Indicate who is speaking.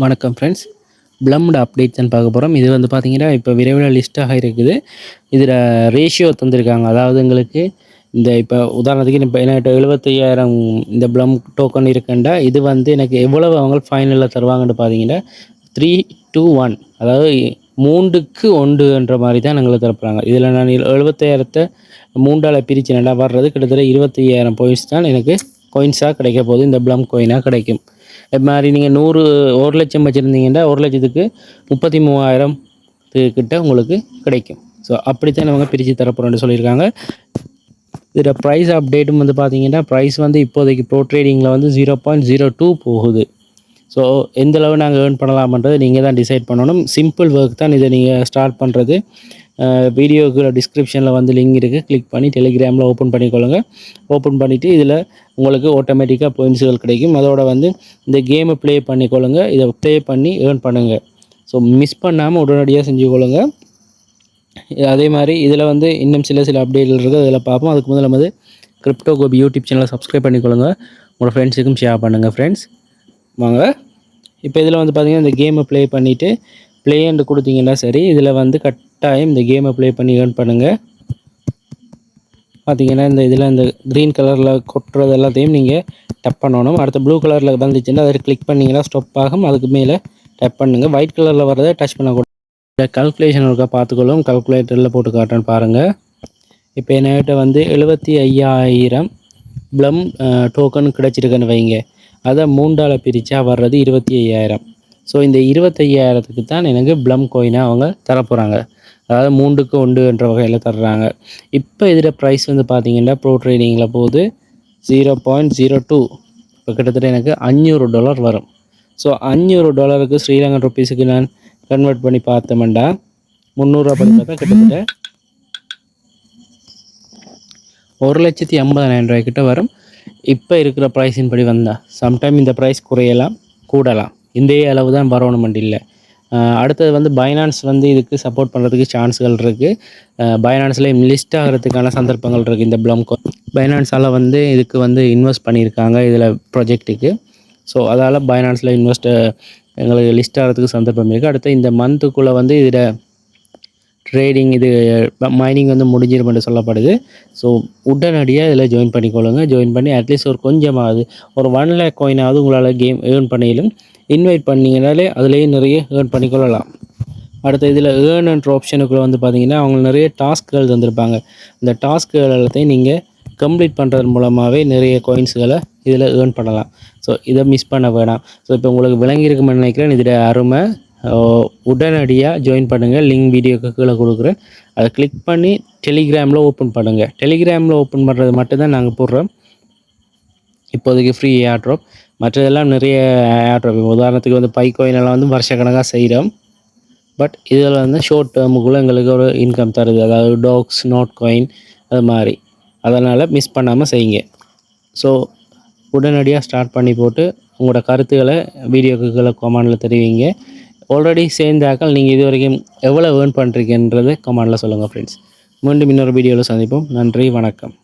Speaker 1: வணக்கம் friends. ப்ளம்டு updates தான் பார்க்க போகிறோம். இது வந்து பார்த்தீங்கன்னா, இப்போ விரைவில் லிஸ்ட்டாக இருக்குது. இதில் ரேஷியோ தந்திருக்காங்க. அதாவது எங்களுக்கு இந்த இப்போ உதாரணத்துக்கு இப்போ என்கிட்ட 75,000 இந்த ப்ளம் டோக்கன் இருக்குண்டா, இது வந்து எனக்கு எவ்வளவு அவங்க ஃபைனலில் தருவாங்கன்னு பார்த்தீங்கன்னா 3-2-1, அதாவது 3க்கு 1 மாதிரி தான் எங்களுக்கு தரப்போகிறாங்க. இதில் நான் 75,000 3ஆல் பிரிச்சுனேன்டா வர்றது கிட்டத்தட்ட 25,000 பாயிண்ட்ஸ் தான் எனக்கு காயின்ஸாக கிடைக்க போகுது. இந்த ப்ளம் காயினாக கிடைக்கும். இது மாதிரி நீங்கள் 1,00,000 வச்சுருந்தீங்கன்னா 1,00,000க்கு 33,000 கிட்ட உங்களுக்கு கிடைக்கும். ஸோ அப்படித்தான் அவங்க பிரித்து தரப்போகிறோன்னு சொல்லியிருக்காங்க. இதில் ப்ரைஸ் அப்டேட்டும் வந்து பார்த்தீங்கன்னா, ப்ரைஸ் வந்து இப்போதைக்கு ப்ரோ ட்ரேடிங்கில் வந்து 0.02 போகுது. ஸோ எந்தளவு நாங்கள் ஏர்ன் பண்ணலாம்ன்றது நீங்கள் தான் டிசைட் பண்ணணும். சிம்பிள் ஒர்க் தான் இதை நீங்கள் ஸ்டார்ட் பண்ணுறது. வீடியோக்கு டிஸ்கிரிப்ஷனில் வந்து லிங்க் இருக்குது, கிளிக் பண்ணி டெலிகிராமில் ஓப்பன் பண்ணிக்கொள்ளுங்க. ஓப்பன் பண்ணிவிட்டு இதில் உங்களுக்கு ஆட்டோமேட்டிக்காக பாயிண்ட்ஸுகள் கிடைக்கும். அதோட வந்து இந்த கேமை ப்ளே பண்ணிக்கொள்ளுங்க. இதை ப்ளே பண்ணி ஏர்ன் பண்ணுங்கள். ஸோ மிஸ் பண்ணாமல் உடனடியாக செஞ்சுக்கொள்ளுங்க. அதே மாதிரி இதில் வந்து இன்னும் சில அப்டேட்கள் இருக்குது, அதில் பார்ப்போம். அதுக்கு முதல்ல வந்து கிரிப்டோ கோபி யூடியூப் சேனலை சப்ஸ்கிரைப் பண்ணிக்கொள்ளுங்க. உங்களோட ஃப்ரெண்ட்ஸுக்கும் ஷேர் பண்ணுங்கள் ஃப்ரெண்ட்ஸ். வாங்க, இப்போ இதில் வந்து பார்த்திங்கன்னா இந்த கேமை ப்ளே பண்ணிவிட்டு ப்ளேன்னு கொடுத்தீங்கன்னா சரி, இதில் வந்து கட்டாயம் இந்த கேமை ப்ளே பண்ணி ஏர்ன் பண்ணுங்கள். பார்த்திங்கன்னா இந்த இதில் இந்த க்ரீன் கலரில் கொட்டுறது எல்லாத்தையும் நீங்கள் டப் பண்ணணும். அடுத்த ப்ளூ கலரில் வந்துச்சுன்னா அதை கிளிக் பண்ணிங்கன்னா ஸ்டாப் ஆகும். அதுக்கு மேலே டப் பண்ணுங்கள். ஒயிட் கலரில் வரதை டச் பண்ணக்கூடாது. கல்குலேஷன் இருக்கா பார்த்துக்கொள்ளும். கல்குலேட்டரில் போட்டு காட்டுறேன்னு பாருங்கள். இப்போ என்கிட்ட வந்து 75,000 ப்ளம் டோக்கன் கிடச்சிருக்குன்னு வைங்க. அதை 3ஆல் பிரித்தா வர்றது 25,000. ஸோ இந்த 25,000க்கு தான் எனக்கு ப்ளம் கோயினாக அவங்க தரப்போகிறாங்க. அதாவது 3க்கு 1 என்ற வகையில் தர்றாங்க. இப்போ இதில் ப்ரைஸ் வந்து பார்த்திங்கன்னா ப்ரோ ட்ரேடிங்கில் போகுது 0.02. இப்போ கிட்டத்தட்ட எனக்கு $500 வரும். ஸோ $500 ஸ்ரீலங்கன் ருப்பீஸுக்கு நான் கன்வெர்ட் பண்ணி பார்த்தோம்னா 300 படி பார்த்தா கிட்டத்தட்ட 1,80,000 கிட்ட வரும். இப்போ இருக்கிற ப்ரைஸின் படி வந்தால் சம்டைம் இந்த ப்ரைஸ் குறையலாம், கூடலாம். இந்த அளவு தான் வரணுமெண்டு இல்லை. அடுத்தது வந்து பைனான்ஸ் வந்து இதுக்கு சப்போர்ட் பண்ணுறதுக்கு சான்ஸ்கள் இருக்குது. பைனான்ஸில் லிஸ்ட் ஆகிறதுக்கான சந்தர்ப்பங்கள் இருக்குது. இந்த ப்ளம் பைனான்ஸால் வந்து இதுக்கு வந்து இன்வெஸ்ட் பண்ணியிருக்காங்க இதில் ப்ராஜெக்ட்டுக்கு. ஸோ அதால் பைனான்ஸில் எங்களுக்கு லிஸ்ட் ஆகிறதுக்கு சந்தர்ப்பம் இருக்குது. அடுத்து இந்த மந்த்துக்குள்ளே வந்து இதில் ட்ரேடிங் இது மைனிங் வந்து முடிஞ்சிடும் என்று சொல்லப்படுது. ஸோ உடனடியாக இதில் ஜாயின் பண்ணிக்கொள்ளுங்க. ஜாயின் பண்ணி அட்லீஸ்ட் ஒரு கொஞ்சமாவது ஒரு 1 lakh காயினாவது உங்களால் கேம் ஏர்ன் பண்ணிலும் இன்வைட் பண்ணிங்கனாலே அதுலேயே நிறைய ஏர்ன் பண்ணிக்கொள்ளலாம். அடுத்த இதில் ஏர்ன் என்ற ஆப்ஷனுக்குள்ளே வந்து பார்த்திங்கன்னா அவங்க நிறைய டாஸ்க்குகள் தந்திருப்பாங்க. இந்த டாஸ்க்குகள் எல்லாத்தையும் நீங்கள் கம்ப்ளீட் பண்ணுறது மூலமாகவே நிறைய காயின்ஸுகளை இதில் ஏர்ன் பண்ணலாம். ஸோ இதை மிஸ் பண்ண வேணாம். ஸோ இப்போ உங்களுக்கு விளங்கியிருக்குமென்னு நினைக்கிறேன். இதில் அருமை. உடனடியாக ஜாயின் பண்ணுங்கள். லிங்க் வீடியோக்கு கீழே கொடுக்குறேன். அதை கிளிக் பண்ணி டெலிகிராமில் ஓப்பன் பண்ணுங்கள். டெலிகிராமில் ஓப்பன் பண்ணுறது மட்டும்தான் நாங்கள் போடுறோம் இப்போதைக்கு ஃப்ரீ ஏர் ட்ராப். மற்றதெல்லாம் நிறைய ஏர் ட்ராப். உதாரணத்துக்கு வந்து பைக்கோயினெல்லாம் வந்து வருஷக்கணக்காக செய்கிறோம். பட் இதில் வந்து ஷார்ட் டேர்முக்குள்ளே எங்களுக்கு ஒரு இன்கம் தருது. அதாவது டாக்ஸ், நோட் காயின், அது மாதிரி. அதனால் மிஸ் பண்ணாமல் செய்யுங்க. ஸோ உடனடியாக ஸ்டார்ட் பண்ணி போட்டு உங்களோட கருத்துக்களை வீடியோக்கு கீழே கமெண்டில் தெரிவிங்க. ஆல்ரெடி சேர்ந்தாக்கள் நீங்கள் இது வரைக்கும் எவ்வளோ ஏர்ன் பண்ணுறீங்கன்றதை கமெண்டில் சொல்லுங்கள் ஃப்ரெண்ட்ஸ். மீண்டும் இன்னொரு வீடியோவில் சந்திப்போம். நன்றி, வணக்கம்.